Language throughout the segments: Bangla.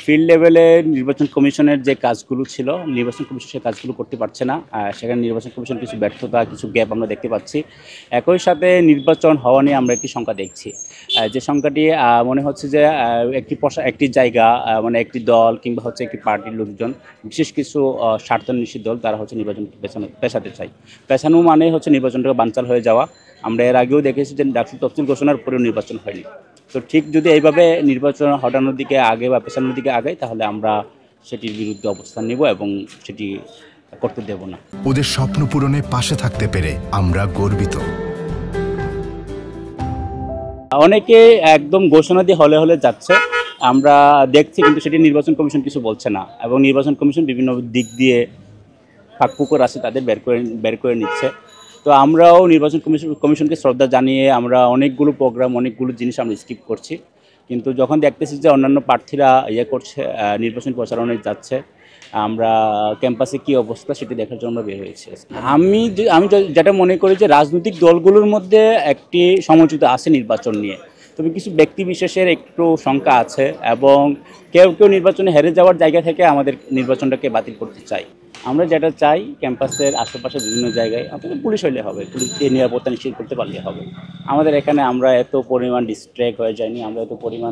ফিল্ড লেভেলে নির্বাচন কমিশনের যে কাজগুলো ছিল, নির্বাচন কমিশন সেই কাজগুলো করতে পারছে না। সেখানে নির্বাচন কমিশন কিছু ব্যর্থতা, কিছু গ্যাপ আমরা দেখতে পাচ্ছি। একই সাথে নির্বাচন হওয়া নিয়ে আমরা একটি সংখ্যা দেখছি, যে সংখ্যাটি মনে হচ্ছে যে একটি জায়গা, মানে একটি দল কিংবা হচ্ছে একটি পার্টির লোকজন, বিশেষ কিছু স্বার্থান্বেষী দল, তারা হচ্ছে নির্বাচনকে পেছাতে চায়। পেছানো মানে হচ্ছে নির্বাচনটাকে বানচাল হয়ে যাওয়া। আমরা এর আগেও দেখেছি যে ডাকসু তফসিল ঘোষণার পরেও নির্বাচন হয়নি। তো ঠিক যদি এইভাবে নির্বাচন হটানোর দিকে আগে বা পেছানোর দিকে আগায়, তাহলে আমরা সেটির বিরুদ্ধে অবস্থান নেব এবং সেটি করতে দেব না। ওদের স্বপ্ন পূরণে পাশে থাকতে পেরে আমরা গর্বিত। অনেকে একদম ঘোষণা দিয়ে হলে হলে যাচ্ছে, আমরা দেখছি, কিন্তু সেটি নির্বাচন কমিশন কিছু বলছে না, এবং নির্বাচন কমিশন বিভিন্ন দিক দিয়ে ফাঁকফুকর আছে তাদের বের করে নিচ্ছে। তো আমরাও নির্বাচন কমিশনকে শ্রদ্ধা জানিয়ে আমরা অনেকগুলো প্রোগ্রাম, অনেকগুলো জিনিস আমরা স্কিপ করছি। কিন্তু যখন দেখতেছি যে অন্যান্য প্রার্থীরা করছে, নির্বাচন প্রচারণায় যাচ্ছে, আমরা ক্যাম্পাসে কী অবস্থা সেটি দেখার জন্য বের হয়েছি। আমি যেটা মনে করি যে রাজনৈতিক দলগুলোর মধ্যে একটি সমঝোতা আছে নির্বাচন নিয়ে, তবে কিছু ব্যক্তি বিশেষের একটু শঙ্কা আছে, এবং কেউ কেউ নির্বাচনে হেরে যাওয়ার জায়গা থেকে আমাদের নির্বাচনটাকে বাতিল করতে চাই। আমরা যেটা চাই, ক্যাম্পাসের আশেপাশে বিভিন্ন জায়গায় আপনাদের পুলিশ হইলে হবে, পুলিশ দিয়ে নিরাপত্তা নিশ্চিত করতে পারলে হবে। আমাদের এখানে আমরা এত পরিমাণ ডিস্ট্র্যাক্ট হয়ে যায়নি, আমরা এত পরিমাণ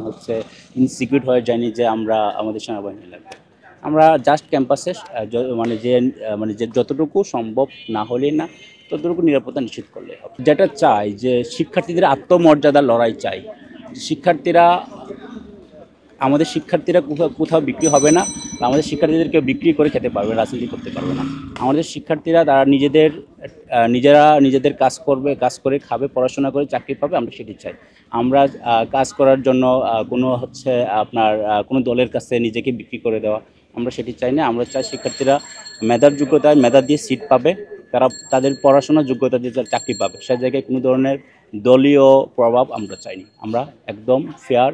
ইনসিকিউর হয়ে যায়নি যে আমরা আমাদের সেনাবাহিনী লাগবে। আমরা জাস্ট ক্যাম্পাসে যে যতটুকু সম্ভব না হলেই না, ততটুকু নিরাপত্তা নিশ্চিত করলে হবে। যেটা চাই যে শিক্ষার্থীদের আত্মমর্যাদার লড়াই চাই। আমাদের শিক্ষার্থীরা কোথাও বিক্রি হবে না, আমাদের শিক্ষার্থীদেরকে বিক্রি করে খেতে পারবে, রাজনীতি করতে পারবে না। আমাদের শিক্ষার্থীরা তারা নিজেদের কাজ করে খাবে, পড়াশোনা করে চাকরি পাবে, আমরা সেটি চাই। আমরা কাজ করার জন্য কোনো দলের কাছে নিজেকে বিক্রি করে দেওয়া, আমরা সেটি চাই না। আমরা চাই শিক্ষার্থীরা মেধা দিয়ে সিট পাবে, তারা তাদের পড়াশোনার যোগ্যতা দিয়ে চাকরি পাবে। সে জায়গায় কোনো ধরনের দলীয় প্রভাব আমরা চাইনি। আমরা একদম ফেয়ার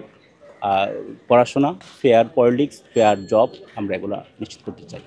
পড়াশোনা, ফেয়ার পলিটিক্স, ফেয়ার জব, আমরা এগুলো নিশ্চিত করতে চাই।